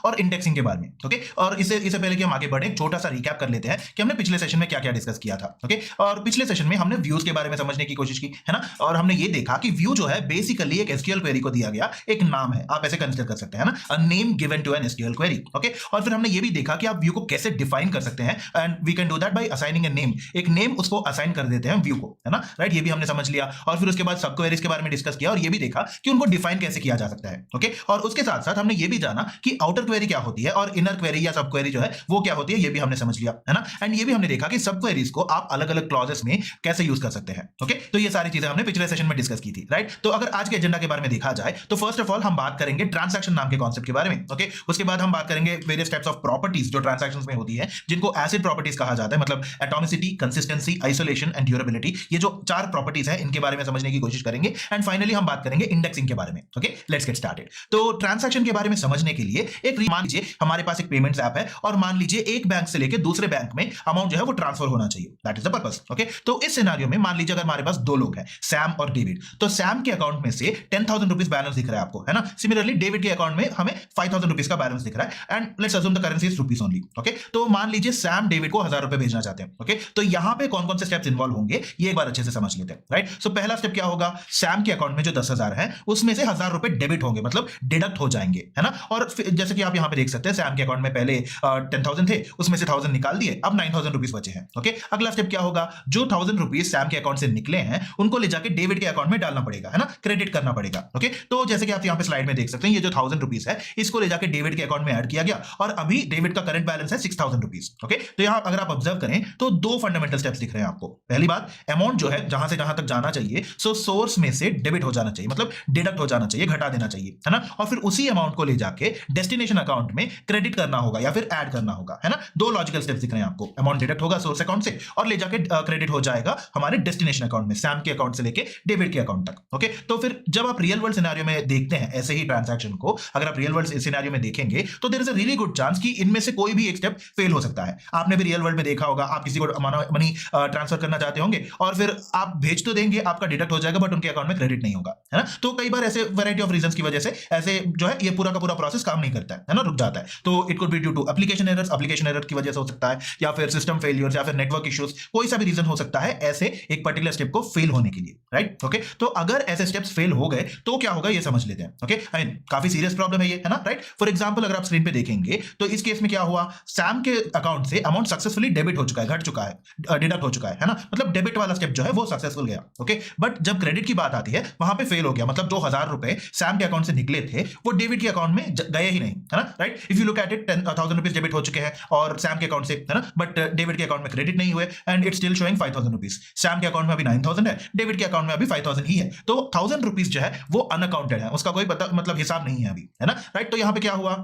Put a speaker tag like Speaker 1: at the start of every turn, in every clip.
Speaker 1: और इंडेक्सिंग के बारे में। ओके, और इससे पहले कि हम आगे बढ़े, छोटा सा रिकैप कर लेते हैं कि हमने पिछले सेशन में क्या क्या डिस्कस किया था। ओके, और पिछले सेशन में हमने व्यूज के बारे में समझने की कोशिश की, है ना, और हमने ये देखा कि व्यू जो है बेसिकली एक एसक्यूएल क्वेरी को दिया गया एक नाम है, आप ऐसे कंसीडर कर सकते हैं ना, a name given to an SQL query. Okay, और फिर हमने ये भी देखा कि आप व्यू को कैसे डिफाइन कर सकते हैं, and we can do that by assigning a name, एक नेम उसको असाइन कर देते हैं व्यू को, है ना, राइट, ये भी हमने समझ लिया। और फिर उसके बाद सब क्वेरीज के बारे में डिस्कस किया और ये भी देखा कि उनको डिफाइन कैसे किया जा सकता है। ओके, और उसके साथ साथ हमने ये भी जाना कि आउटर क्वेरी क्या होती है और इनर क्वेरी या सब क्वेरी जो है वो क्या होती है, ये भी हमने समझ लिया, है ना, एंड ये भी हमने देखा कि सब क्वेरीज को आप अलग अलग क्लॉजेस में कैसे यूज कर सकते हैं। ओके, तो ये सारी चीजें हमने पिछले सेशन में डिस्कस की थी, राइट। तो अगर आज के एजेंडा के बारे में देखा जाए तो फर्स्ट ऑफ ऑल हम बात करेंगे ट्रांजैक्शन नाम के कॉन्सेप्ट के बारे में। ओके, उसके बाद हम बात करेंगे वेरियस टाइप्स ऑफ प्रॉपर्टीज जो ट्रांजैक्शंस में होती है, जिनको एसिड प्रॉपर्टीज कहा जाता है, मतलब atomicity, consistency, isolation and durability, ये जो 4 प्रॉपर्टीज है इनके बारे में समझने की कोशिश करेंगे। एंड फाइनली हम बात करेंगे इंडेक्सिंग के बारे में। Okay, let's get started. तो ट्रांजैक्शन के बारे में समझने के लिए मान लीजिए हमारे पास एक पेमेंट्स ऐप है और मान लीजिए एक बैंक से लेकर दूसरे बैंक में अमाउंट जो है वो ट्रांसफर होना चाहिए, that is the purpose. Okay, तो इस सिनेरियो में मान लीजिए अगर हमारे पास 2 लोग हैं, सैम और डेविड, तो सैम के अकाउंट में से 10,000 रुपीज बैलेंस दिख रहा है आपको, है ना। सिमिलरली डेविड के अकाउंट में हमें 5,000 रुपीज का बैलेंस दिख रहा है, and let's assume the currency is rupees only. Okay, तो मान लीजिए सैम डेविड को 1000 रुपए भेजना चाहते हैं। ओके, तो यहां पे कौन कौन से स्टेप्स इन्वॉल्व होंगे ये एक बार अच्छे से समझ लेते हैं, राइट। सो पहला स्टेप क्या होगा, सैम के अकाउंट में जो 10,000 है उसमें से 1000 रुपए डेबिट होंगे, मतलब डिडक्ट हो जाएंगे, है ना। और जैसे कि आप यहां पे देख सकते हैं सैम के अकाउंट में पहले 10,000 थे, उसमें से 1000 निकाल दिए, अब 9,000 रुपीज बचे हैं। ओके, अगला स्टेप क्या होगा, जो 1000 रुपीज सैम के अकाउंट से निकले हैं उनको ले जाके डेविड के अकाउंट में डालना पड़ेगा, है ना, क्रेडिट करना पड़ेगा। ओके, तो जैसे कि आप यहां पे स्लाइड में देख सकते हैं ये जो 1000 रुपीज है इसको ले जाके डेविड के अकाउंट में ऐड किया गया और अभी डेविड का करंट बैलेंस है 6,000 रुपीज। ओके, तो यहां अगर आप ऑब्जर्व करें तो 2 फंडामेंटल स्टेप्स दिख रहे हैं आपको। पहली बात, अमाउंट जो है जहां से जहां तक जाना चाहिए सो सोर्स में से डेबिट हो जाना चाहिए, मतलब डिडक्ट हो जाना चाहिए, घटा देना चाहिए, है ना, और फिर उसी अमाउंट को ले जाके डेस्टिनेशन अकाउंट में क्रेडिट करना होगा या फिर ऐड करना होगा, है ना। 2 लॉजिकल स्टेप्स दिख रहे हैं आपको, अमाउंट डिडक्ट होगा सोर्स अकाउंट से और ले जाके क्रेडिट हो जाएगा हमारे डेस्टिनेशन अकाउंट में, सैम के अकाउंट से लेके डेविड के अकाउंट तक। ओके, तो फिर जब आप रियल वर्ल्ड सिनेरियो में देखते हैं ऐसे ही ट्रांजैक्शन को, अगर आप रियल वर्ल्ड सिनेरियो में देखेंगे तो there is a really good chance कि इनमें से कोई भी एक स्टेप फेल हो सकता है। आपने भी रियल वर्ल्ड में देखा होगा, आप किसी को मनी ट्रांसफर करना चाहते होंगे और फिर आप भेज तो देंगे, आपका डिडक्ट हो जाएगा बट उनके अकाउंट में क्रेडिट नहीं होगा, है ना। तो कई बार ऐसे वैरायटी ऑफ रीजंस की वजह से ऐसे जो है ये पूरा का पूरा प्रोसेस काम नहीं करता है ना, रुक जाता है। तो it could be due to application error की वजह से हो सकता है, या फिर सिस्टम फेलियर या फिर नेटवर्क इश्यूज, कोई सा भी रीजन हो सकता है ऐसे एक पर्टिकुलर स्टेप को फेल होने के लिए, राइट। ओके, तो अगर ऐसे स्टेप्स फेल हो गए तो क्या होगा ये समझ लेते हैं। ओके, आई मीन काफी सीरियस प्रॉब्लम है ये, है ना, राइट। फॉर एग्जांपल अगर आप स्क्रीन पे देखेंगे तो इस केस में क्या हुआ, सैम के अकाउंट से अमाउंट सक्सेसफुली डेबिट हो चुका है, घट चुका है, डिडक्ट हो चुका है ना, मतलब डेबिट वाला स्टेप जो है वो सक्सेसफुल गया। ओके, बट जब क्रेडिट की बात आती है वहां पे फेल हो गया, मतलब जो 1000 रुपए सैम के अकाउंट से निकले थे वो डेबिट के अकाउंट में गए ही नहीं, है ना, right. If you look at it 10,000 rupees debit हो चुके हैं और सैम के अकाउंट से, है ना, बट डेबिट के अकाउंट में क्रेडिट नहीं हुए and it still showing 5,000 rupees. Sam के अकाउंट में अभी 9,000 है, डेबिट के अकाउंट में अभी 5,000 ही है, तो 1000 रुपीज जो है वो अनअकाउंटेड है, उसका कोई मतलब हिसाब नहीं है अभी, है ना, राइट। तो यहां पे क्या हुआ,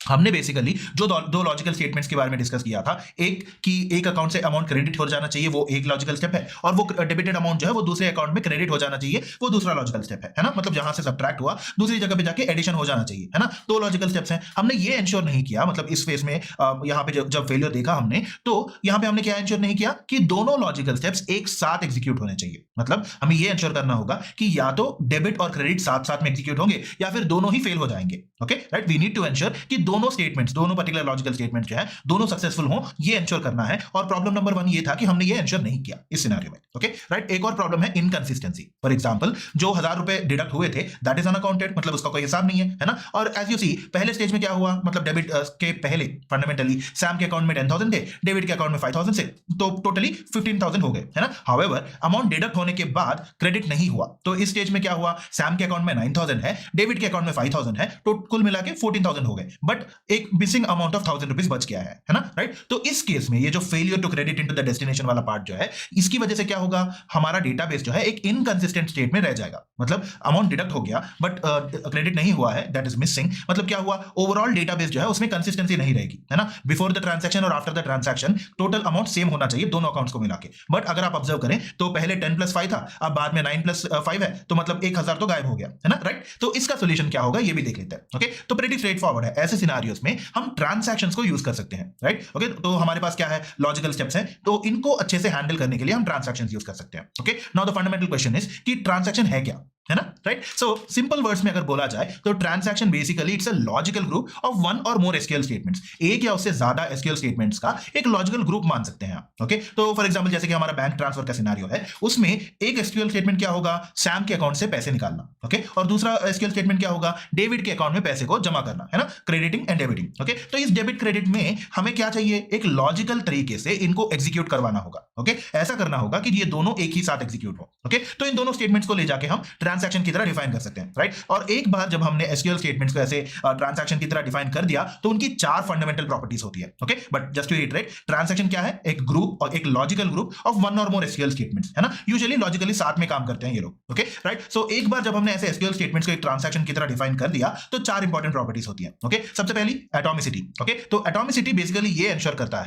Speaker 1: हमने बेसिकली जो 2 लॉजिकल स्टेटमेंट्स के बारे में डिस्कस किया था, एक कि एक अकाउंट से अमाउंट क्रेडिट हो जाना चाहिए, वो एक लॉजिकल स्टेप है, और वो डेबिटेड अमाउंट जो है वो दूसरे अकाउंट में क्रेडिट हो जाना चाहिए, वो दूसरा लॉजिकल स्टेप है ना, मतलब जहां से सब्ट्रैक्ट हुआ दूसरी जगह पे जाके एडिशन हो जाना चाहिए, है ना। 2 लॉजिकल स्टेप्स हैं। हमने ये इंश्योर नहीं किया, मतलब इस फेज में यहां पे जब फेलियर देखा हमने, तो यहां पे हमने क्या इंश्योर नहीं किया कि दोनों लॉजिकल स्टेप्स एक साथ एग्जीक्यूट होने चाहिए, मतलब हमें ये इंश्योर करना होगा कि या तो डेबिट और क्रेडिट साथ साथ में एग्जीक्यूट होंगे या फिर दोनों ही फेल हो जाएंगे। Okay, right, we need to ensure कि दोनों स्टेटमेंट्स, दोनों पर्टिकुलर लॉजिकल स्टेटमेंट जो है दोनों सक्सेसफुल हो, ये इंश्योर करना है। और प्रॉब्लम नंबर 1 ये था कि हमने ये इंश्योर नहीं किया इस सिनेरियो में। Okay, right. एक और प्रॉब्लम है इनकंसिस्टेंसी। फॉर एग्जांपल जो 1000 रुपए डिडक्ट हुए थे दैट इज अनअकाउंटेड, मतलब उसका कोई हिसाब नहीं है ना। और एज यू सी पहले स्टेज में क्या हुआ, मतलब डेबिट के पहले फंडामेंटली सैम के अकाउंट में 10,000 थे, डेबिट के अकाउंट में 5,000 से, तो टोटली 15,000 हो गए, है ना। हाउएवर अमाउंट डिडक्ट होने के बाद क्रेडिट नहीं हुआ, तो इस स्टेज में क्या हुआ, सैम के अकाउंट में 9,000 है, डेबिट के अकाउंट में 5,000 है, तो कुल मिला के 14,000 हो गए, बट एक मिसिंग अमाउंट ऑफ 1,000 रुपीज बच गया है ना, राइट। तो इस केस में ये जो failure to credit into the destination वाला पार्ट जो है, इसकी वजह से क्या होगा, हमारा डेटाबेस जो है एक इनकंसिस्टेंट स्टेट में रह जाएगा, मतलब अमाउंट डिडक्ट हो गया बट क्रेडिट नहीं हुआ है, दैट इज मिसिंग। मतलब क्या हुआ, ओवरऑल डेटाबेस जो है उसमें कंसिस्टेंसी नहीं रहेगी, है ना। बिफोर द ट्रांजैक्शन और after the transaction total amount same होना चाहिए दोनों अकाउंट्स को मिला के, बट अगर आप ऑब्जर्व करें तो पहले 10 + 5 था, अब बाद में 9 + 5 है, तो मतलब 1,000 तो गायब हो गया, है ना, राइट। तो इसका सोल्यूशन क्या होगा ये भी देख लेते हैं। ओके, तो प्रीटी स्ट्रेट फॉरवर्ड है, ऐसे सिनेरियोस में हम ट्रांजैक्शंस को यूज कर सकते हैं, राइट। ओके, तो हमारे पास क्या है, लॉजिकल स्टेप्स हैं, तो इनको अच्छे से हैंडल करने के लिए हम ट्रांजैक्शंस यूज कर सकते हैं। Okay, now the fundamental question is कि ट्रांजैक्शन है क्या, है ना, राइट। सो सिंपल वर्ड्स में अगर बोला जाए तो transaction basically it's a logical group of one और मोर एसक्यूएल स्टेटमेंट्स, एक या उससे ज्यादा एसक्यूएल स्टेटमेंट्स का एक लॉजिकल ग्रुप मान सकते हैं आप। ओके, तो फॉर एग्जांपल जैसे कि हमारा बैंक ट्रांसफर का सिनेरियो है, उसमें एक एसक्यूएल स्टेटमेंट क्या होगा, सैम के अकाउंट से पैसे निकालना। ओके, और दूसरा एसक्यूएल स्टेटमेंट क्या होगा, डेबिट के अकाउंट में पैसे को जमा करना, है ना, क्रेडिटिंग एंड डेबिटिंग। ओके, तो इस डेबिट क्रेडिट में हमें क्या चाहिए, एक लॉजिकल तरीके से इनको एग्जीक्यूट करवाना होगा। ओके, ऐसा करना होगा कि ये दोनों एक ही साथ एग्जीक्यूट हो। ओके, तो इन दोनों स्टेटमेंट्स को ले जाके हम ट्रांजैक्शन की तरह डिफाइन कर सकते हैं, राइट। और एक बार जब हमने एसक्यूएल स्टेटमेंट्स को ऐसे ट्रांजैक्शन की तरह डिफाइन कर दिया तो उनकी चार फंडामेंटल प्रॉपर्टीज होती है। Okay, but just to reiterate, transaction क्या है, एक ग्रुप और एक लॉजिकल ग्रुप ऑफ वन और मोर एसक्यूएल स्टेटमेंट्स, है ना, यूजुअली लॉजिकली साथ में काम करते हैं ये लोग। Okay, right. सो एक बार जब हमने ऐसे एसक्यूएल स्टेटमेंट्स को एक ट्रांजैक्शन की तरह डिफाइन कर दिया तो चार इंपॉर्टेंट प्रॉपर्टीज होती है। ओके, सबसे पहली एटॉमिसिटी। ओके, तो एटॉमिसिटी बेसिकली ये एंश्योर करता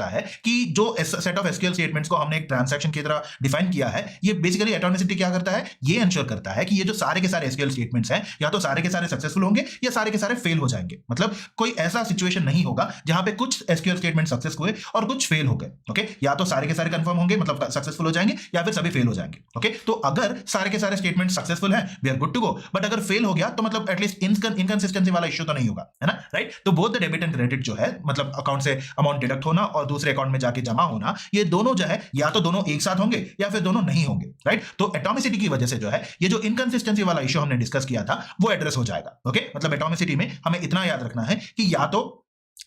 Speaker 1: है कि जो सेट ऑफ एसक्यूएल स्टेटमेंट्स को हमने एक ट्रांजैक्शन की तरह डिफाइन किया है, ये बेसिकली एटॉमिसिटी क्या करता है, ये एंश्योर करता है कि ये जो सारे के सारे एसक्यूएल स्टेटमेंट्स हैं या तो सारे के सारे सक्सेसफुल होंगे या सारे के सारे फेल हो जाएंगे। मतलब कोई ऐसा सिचुएशन नहीं होगा जहां पे कुछ एसक्यूएल स्टेटमेंट सक्सेस हुए और कुछ फेल हो गए। ओके, या तो सारे के सारे कंफर्म होंगे, मतलब सक्सेसफुल हो जाएंगे, या फिर सभी फेल हो जाएंगे। ओके, तो अगर सारे के सारे स्टेटमेंट सक्सेसफुल हैं, we are good to go, but अगर फेल हो गया तो मतलब एटलीस्ट इनकंसिस्टेंसी वाला इश्यू तो नहीं होगा, है ना, राइट। तो both the debit and credit जो है, मतलब अकाउंट से अमाउंट डिडक्ट होना और दूसरे अकाउंट में जाके जमा होना, ये दोनों जो है या तो दोनों एक साथ होंगे या फिर दोनों नहीं होंगे, राइट। तो एटॉमिसिटी की वजह से जो है ये जो इनकंसिस्टेंसी वाला इश्यू हमने डिस्कस किया था वो एड्रेस हो जाएगा। ओके, मतलब एटॉमिसिटी में हमें इतना याद रखना है कि या तो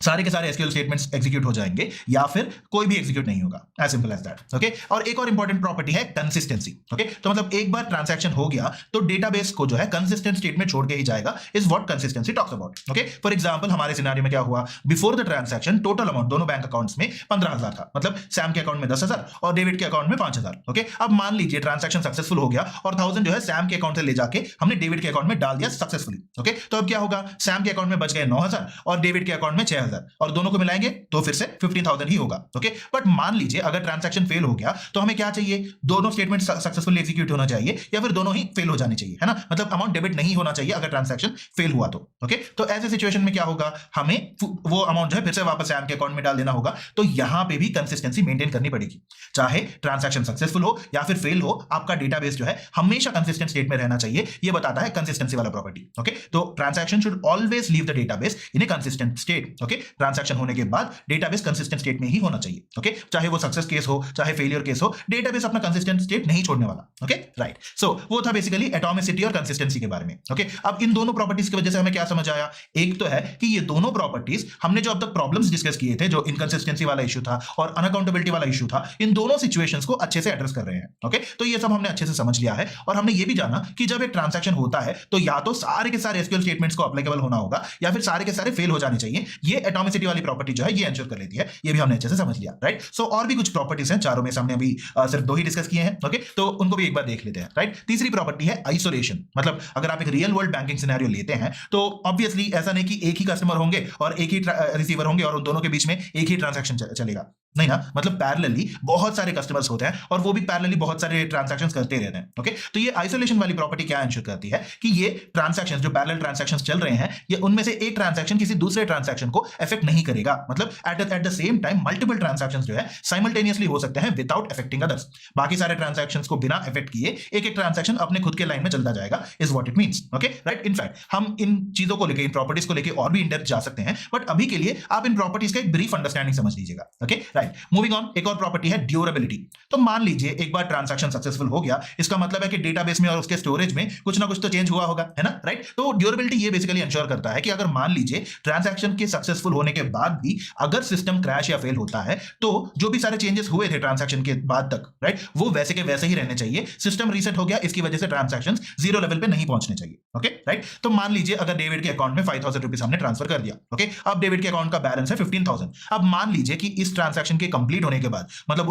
Speaker 1: सारे के सारे एसक्यूएल स्टेटमेंट्स एग्जीक्यूट हो जाएंगे या फिर कोई भी एग्जीक्यूट नहीं होगा, as simple as that. Okay, और एक और इंपॉर्टेंट प्रॉपर्टी है कंसिस्टेंसी। ओके, तो मतलब एक बार ट्रांजैक्शन हो गया तो डेटाबेस को जो है कंसिस्टेंट स्टेट में छोड़ के ही जाएगा, is what consistency talks about. Okay, for example हमारे सिनेरियो में क्या हुआ, before the transaction total amount दोनों बैंक अकाउंट्स में 15,000 था, मतलब सैम के अकाउंट में 10,000 और डेविड के अकाउंट में 5,000। ओके, अब मान लीजिए ट्रांजैक्शन सक्सेसफुल हो गया और 1000 जो है सैम के अकाउंट से ले जाके हमने डेविड के अकाउंट में डाल दिया सक्सेसफुली। ओके, तो अब क्या होगा, सैम के अकाउंट में बच गए 9,000 और डेविड के अकाउंट में 6,000 और दोनों को मिलाएंगे तो फिर से 15,000 ही होगा। ओके, बट मान लीजिए अगर ट्रांजैक्शन फेल हो गया तो हमें क्या चाहिए, दोनों स्टेटमेंट सक्सेसफुली एग्जीक्यूट होना चाहिए या फिर दोनों ही फेल हो जाने चाहिए, है ना, मतलब अमाउंट डेबिट नहीं होना चाहिए अगर ट्रांजैक्शन फेल हुआ तो। ओके, तो ऐसे सिचुएशन में क्या होगा, हमें वो अमाउंट जो है फिर से वापस सैम के अकाउंट में डाल देना होगा। तो यहां पे भी कंसिस्टेंसी मेंटेन करनी पड़ेगी, चाहे ट्रांजैक्शन सक्सेसफुल हो या फिर फेल हो, आपका डेटाबेस जो है हमेशा कंसिस्टेंट स्टेट में रहना चाहिए, ये बताता है कंसिस्टेंसी वाला प्रॉपर्टी। ओके, तो transaction should always leave the database in A consistent state. Okay, transaction होने के बाद डेटाबेस कंसिस्टेंट स्टेट में ही होना चाहिए। ओके, चाहे वो सक्सेस केस हो चाहे फेलियर केस हो, डेटाबेस अपना कंसिस्टेंट स्टेट नहीं छोड़ने वाला। Okay, right. सो वो था बेसिकली एटॉमिसिटी और कंसिस्टेंसी के बारे में। ओके, अब इन दोनों प्रॉपर्टीज की वजह से हमें क्या समझ आया, एक तो है कि ये दोनों प्रॉपर्टीज हमने जो अब तक प्रॉब्लम्स डिस्कस किए थे, जो इनकंसिस्टेंसी वाला इशू था और अनअकाउंटेबिलिटी वाला इशू था, इन दोनों सिचुएशंस को अच्छे से एड्रेस कर रहे हैं। ओके, तो ये सब हमने अच्छे से समझ लिया है और हमने ये भी जाना कि जब एक ट्रांजैक्शन होता है तो या तो सारे के सारे एसक्यूएल स्टेटमेंट्स को अप्लीकेबल होना होगा या फिर सारे के सारे फेल हो जाने चाहिए। ये एटॉमिसिटी वाली प्रॉपर्टी जो है ये एंश्योर कर लेती है, ये भी हमने अच्छे से समझ लिया, राइट। सो और भी कुछ प्रॉपर्टीज हैं, चारों में से हमने अभी सिर्फ दो ही डिस्कस किए हैं। ओके, तो उनको भी एक बार देख लेते हैं, राइट। तीसरी प्रॉपर्टी है आइसोलेशन, मतलब अगर आप एक रियल वर्ल्ड बैंकिंग सिनेरियो लेते हैं तो ऑब्वियसली ऐसा नहीं कि एक ही कस्टमर होंगे और एक ही रिसीवर होंगे और उन दोनों के बीच में एक ही ट्रांजैक्शन चलेगा, नहीं ना, मतलब पैरेलली बहुत सारे कस्टमर्स होते हैं और वो भी पैरेलली बहुत सारे ट्रांजैक्शंस करते रहते हैं। ओके, तो ये आइसोलेशन वाली प्रॉपर्टी क्या एंश्योर करती है कि ये ट्रांजैक्शंस जो पैरेलल ट्रांजैक्शंस चल रहे हैं, ये उनमें से एक ट्रांजैक्शन किसी दूसरे ट्रांजैक्शन को अफेक्ट नहीं करेगा, मतलब at the same time multiple transactions जो है साइमल्टेनियसली हो सकते हैं विदाउट अफेक्टिंग अदर्स। बाकी सारे ट्रांजैक्शंस को बिना अफेक्ट किए एक एक ट्रांजैक्शन अपने खुद के लाइन में चलता जाएगा, is what it means. Okay, right. In fact हम इन चीजों को लेकर, इन प्रॉपर्टीज को लेकर और भी इन डेप्थ जा सकते हैं, बट अभी के लिए आप इन प्रॉपर्टीज का एक ब्रीफ अंडरस्टैंडिंग समझ लीजिएगा। Okay, right. मूविंग ऑन, एक और प्रॉपर्टी है ड्यूरेबिलिटी। तो मान लीजिए एक बार ट्रांजैक्शन सक्सेसफुल हो गया, इसका मतलब है कि डेटाबेस में और उसके स्टोरेज में कुछ ना कुछ तो चेंज हुआ होगा, है ना, राइट। तो ड्यूरेबिलिटी ये बेसिकली इंश्योर करता है कि अगर मान लीजिए ट्रांजैक्शन के सक्सेसफुल होने के बाद भी अगर सिस्टम क्रैश या फेल होता है तो जो भी सारे चेंजेस हुए थे ट्रांजैक्शन के बाद तक, राइट, वो वैसे के वैसे ही रहने चाहिए। सिस्टम रीसेट हो गया, इसकी वजह से ट्रांजैक्शंस जीरो लेवल पे नहीं पहुंचने चाहिए। Okay, right. तो मान लीजिए अगर डेविड के अकाउंट में 5,000 रुपीज हमने ट्रांसफर कर दिया। ओके, अब डेविड के अकाउंट का बैलेंस है 15,000। अब मान लीजिए कि इस ट्रांजैक्शन के कंप्लीट होने के बाद, मतलब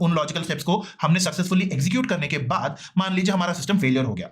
Speaker 1: उन लॉजिकल स्टेप्स को हमने सक्सेसफुली एग्जीक्यूट करने के बाद मान लीजिए हमारा सिस्टम फेलियर हो गया,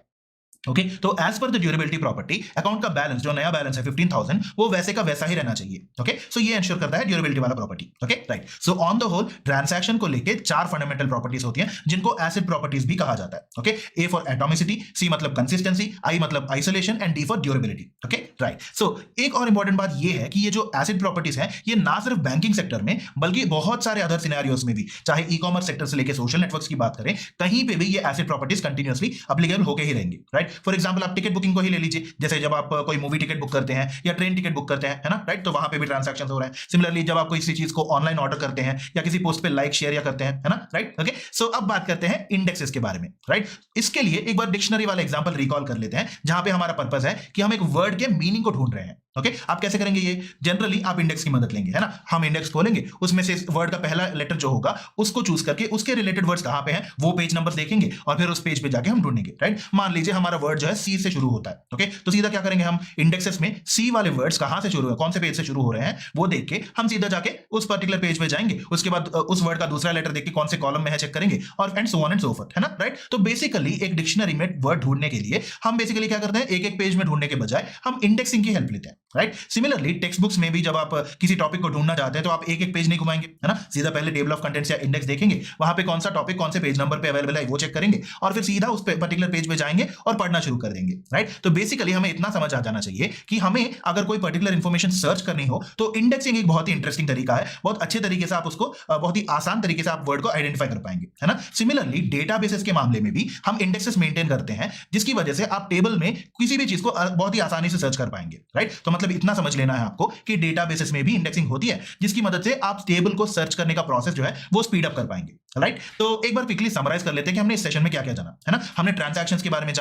Speaker 1: ओके तो as per the durability property account का बैलेंस जो नया बैलेंस है 15,000 वो वैसे का वैसा ही रहना चाहिए। ओके सो ये इंश्योर करता है ड्यूरेबिलिटी वाला property. Okay right so on the whole transaction को लेके 4 फंडामेंटल प्रॉपर्टीज होती हैं जिनको एसिड प्रॉपर्टीज भी कहा जाता है। ओके ए फॉर एटॉमिसिटी, सी मतलब कंसिस्टेंसी, आई मतलब isolation and D for durability. Okay right सो एक और इंपॉर्टेंट बात ये है कि ये जो एसिड प्रॉपर्टीज है ये ना सिर्फ बैंकिंग सेक्टर में बल्कि बहुत सारे अदर सिनेरियोस में भी, चाहे ई कॉमर्स सेक्टर से लेकर सोशल नेटवर्क्स की बात करें, कहीं पे भी ये एसिड प्रॉपर्टीज कंटिन्यूअसली एप्लीकेबल होके ही रहेंगे। राइट फॉर एग्जांपल आप टिकट बुकिंग को ही ले लीजिए, जैसे जब आप कोई मूवी टिकट बुक करते हैं या ट्रेन टिकट बुक करते हैं, है ना, राइट, तो वहां पे भी ट्रांजैक्शंस हो रहे हैं। सिमिलरली जब आप किसी चीज को ऑनलाइन ऑर्डर करते हैं या किसी पोस्ट पे लाइक शेयर या करते हैं, है ना, राइट। ओके सो अब बात करते हैं इंडेक्सेस के बारे में। राइट इसके लिए एक बार डिक्शनरी वाला एग्जांपल रिकॉल कर लेते हैं जहां पे हमारा पर्पस है कि हम एक वर्ड के मीनिंग को ढूंढ रहे हैं। ओके आप कैसे करेंगे ये? जनरली आप इंडेक्स की मदद लेंगे, है ना, हम इंडेक्स खोलेंगे, उसमें से वर्ड का पहला लेटर जो होगा उसको चूज करके उसके रिलेटेड वर्ड्स कहां पे हैं वो पेज नंबर देखेंगे और फिर उस पेज पे जाके हम ढूंढेंगे। राइट मान लीजिए हमारा वर्ड जो है सी से शुरू होता है। ओके तो सीधा क्या करेंगे, हम इंडेक्सेस में सी वाले वर्ड्स कहां से शुरू है, कौन से पेज से शुरू हो रहे हैं वो देख के हम सीधा जाके उस पर्टिकुलर पेज पे जाएंगे। उसके बाद उस वर्ड का दूसरा लेटर देख के कौन से कॉलम में है चेक करेंगे और and so on and so fourth, है ना, राइट। तो बेसिकली एक डिक्शनरी में वर्ड ढूंढने के लिए हम बेसिकली क्या करते हैं, एक एक पेज में ढूंढने के बजाय हम इंडेक्सिंग की हेल्प लेते हैं। राइट सिमिलरली टेक्स्ट बुक्स में भी जब आप किसी टॉपिक को ढूंढना चाहते हैं तो आप एक एक पेज नहीं घुमाएंगे, है ना, सीधा पहले टेबल ऑफ कंटेंट्स या इंडेक्स देखेंगे, वहां पे कौन सा टॉपिक कौन से पेज नंबर पे अवेलेबल है वो चेक करेंगे और फिर सीधा उस पर्टिकुलर पेज पे जाएंगे और पढ़ना शुरू कर देंगे। राइट तो बेसिकली हमें इतना समझ आ जाना चाहिए कि हमें अगर कोई पर्टिकुलर इंफॉर्मेशन सर्च करनी हो तो इंडेक्सिंग एक बहुत ही इंटरेस्टिंग तरीका है, बहुत अच्छे तरीके से आप उसको बहुत ही आसान तरीके से आप वर्ड को आइडेंटिफाई कर पाएंगे, है ना। सिमिलरली डेटाबेसेस के मामले में भी हम इंडेक्सेस मेंटेन करते हैं जिसकी वजह से आप टेबल में किसी भी चीज को बहुत ही आसानी से सर्च कर पाएंगे। राइट तो मतलब इतना समझ लेना है आपको कि डेटाबेसेस में भी इंडेक्सिंग होती है जिसकी मदद से आप टेबल को सर्च करने का प्रोसेस जो है वो स्पीड अप कर पाएंगे। राइट तो एक बार क्विकली समराइज कर लेते हैं कि हमने इस सेशन में क्या क्या जाना, है ना। हमने ट्रांजैक्शंस के बारे में